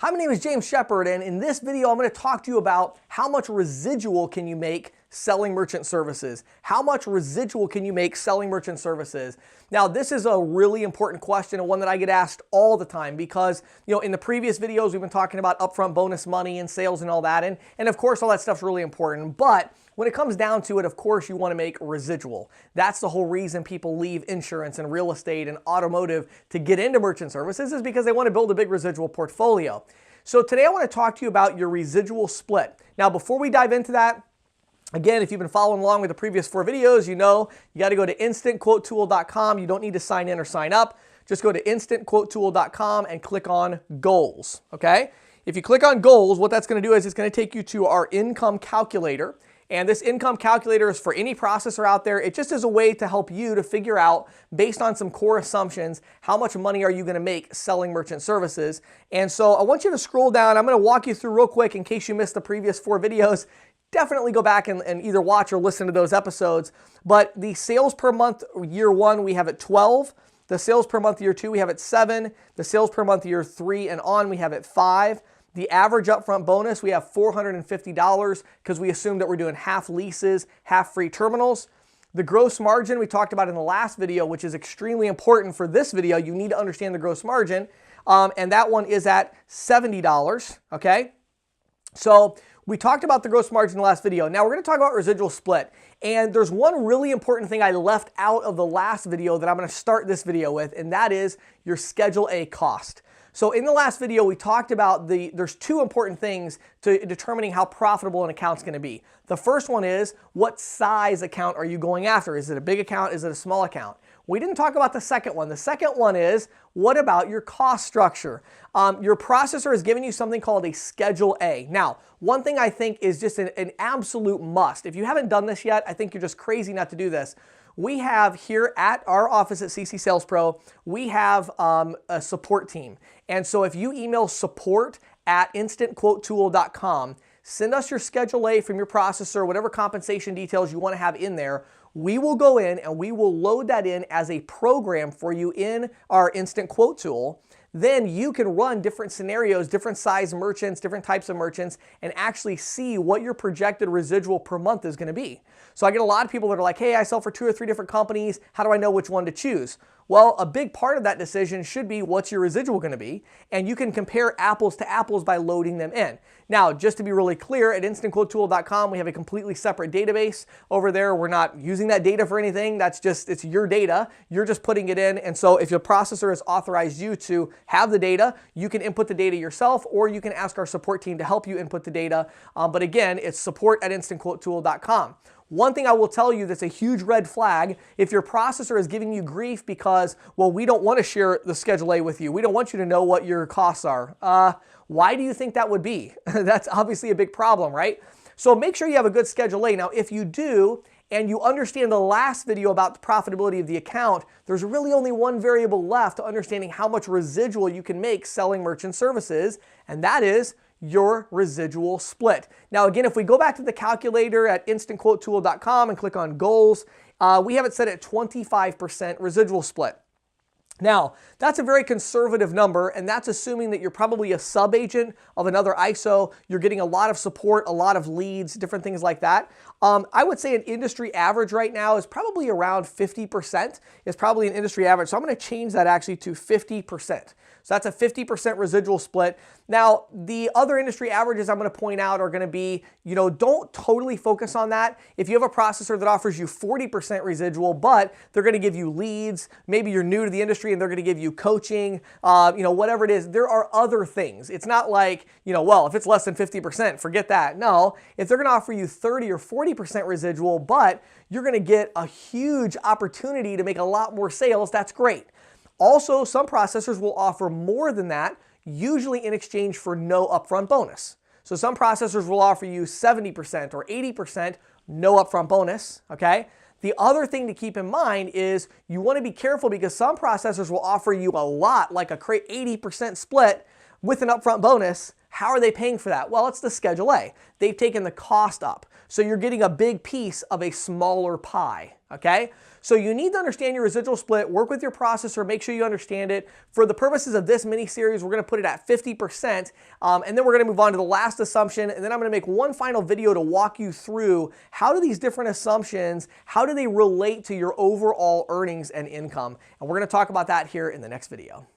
Hi, my name is James Shepard, and in this video, I'm going to talk to you about how much residual can you make selling merchant services. How much residual can you make selling merchant services? Now, this is a really important question and one that I get asked all the time because, in the previous videos, we've been talking about upfront bonus money and sales and all that. And of course, all that stuff's really important. But when it comes down to it, of course, you want to make residual. That's the whole reason people leave insurance and real estate and automotive to get into merchant services is because they want to build a big residual portfolio. So today I want to talk to you about your residual split. Now, before we dive into that, again, if you've been following along with the previous 4 videos, you know you got to go to instantquotetool.com. You don't need to sign in or sign up. Just go to instantquotetool.com and click on goals, okay? If you click on goals, what that's going to do is it's going to take you to our income calculator. And this income calculator is for any processor out there. It just is a way to help you to figure out, based on some core assumptions, how much money are you going to make selling merchant services. And so I want you to scroll down. I'm going to walk you through real quick in case you missed the previous 4 videos. Definitely go back and either watch or listen to those episodes. But the sales per month year 1, we have at 12. The sales per month year 2, we have at 7. The sales per month year 3 and on, we have at 5. The average upfront bonus, we have $450 because we assume that we're doing half leases, half free terminals. The gross margin we talked about in the last video, which is extremely important for this video. You need to understand the gross margin. And that one is at $70, okay? So we talked about the gross margin in the last video. Now we're going to talk about residual split. And there's one really important thing I left out of the last video that I'm going to start this video with, and that is your Schedule A cost. So in the last video, we talked about there's 2 important things to determining how profitable an account's going to be. The first one is, what size account are you going after? Is it a big account? Is it a small account? We didn't talk about the second one. The second one is, what about your cost structure? Your processor is giving you something called a Schedule A. Now, one thing I think is just an absolute must. If you haven't done this yet, I think you're just crazy not to do this. We have here at our office at CC Sales Pro, we have a support team. And so if you email support@instantquotetool.com, send us your Schedule A from your processor, whatever compensation details you want to have in there. We will go in and we will load that in as a program for you in our Instant Quote Tool. Then you can run different scenarios, different size merchants, different types of merchants, and actually see what your projected residual per month is going to be. So I get a lot of people that are like, hey, I sell for 2 or 3 different companies. How do I know which one to choose? Well, a big part of that decision should be what's your residual going to be, and you can compare apples to apples by loading them in. Now, just to be really clear, at instantquotetool.com, we have a completely separate database over there. We're not using that data for anything. It's your data. You're just putting it in. And so if your processor has authorized you to have the data, you can input the data yourself, or you can ask our support team to help you input the data. But again, it's support@instantquotetool.com. One thing I will tell you that's a huge red flag, if your processor is giving you grief because, well, we don't want to share the Schedule A with you. We don't want you to know what your costs are. Why do you think that would be? That's obviously a big problem, right? So make sure you have a good Schedule A. Now, if you do, and you understand the last video about the profitability of the account, there's really only one variable left to understanding how much residual you can make selling merchant services, and that is your residual split. Now again, if we go back to the calculator at instantquotetool.com and click on goals, we have it set at 25% residual split. Now, that's a very conservative number, and that's assuming that you're probably a sub-agent of another ISO. You're getting a lot of support, a lot of leads, different things like that. I would say an industry average right now is probably around 50%. It's probably an industry average. So I'm going to change that actually to 50%. So that's a 50% residual split. Now, the other industry averages I'm going to point out are going to be, don't totally focus on that. If you have a processor that offers you 40% residual, but they're going to give you leads, maybe you're new to the industry and they're going to give you coaching, whatever it is, there are other things. It's not like, well, if it's less than 50%, forget that. No, if they're going to offer you 30 or 40% residual, but you're going to get a huge opportunity to make a lot more sales, that's great. Also, some processors will offer more than that, usually in exchange for no upfront bonus. So some processors will offer you 70% or 80%, no upfront bonus, okay? The other thing to keep in mind is you want to be careful because some processors will offer you a lot, like a 80% split with an upfront bonus. How are they paying for that? Well, it's the Schedule A. They've taken the cost up. So you're getting a big piece of a smaller pie, okay? So you need to understand your residual split, work with your processor, make sure you understand it. For the purposes of this mini series, we're gonna put it at 50%, and then we're gonna move on to the last assumption, and then I'm gonna make one final video to walk you through how do these different assumptions, how do they relate to your overall earnings and income? And we're gonna talk about that here in the next video.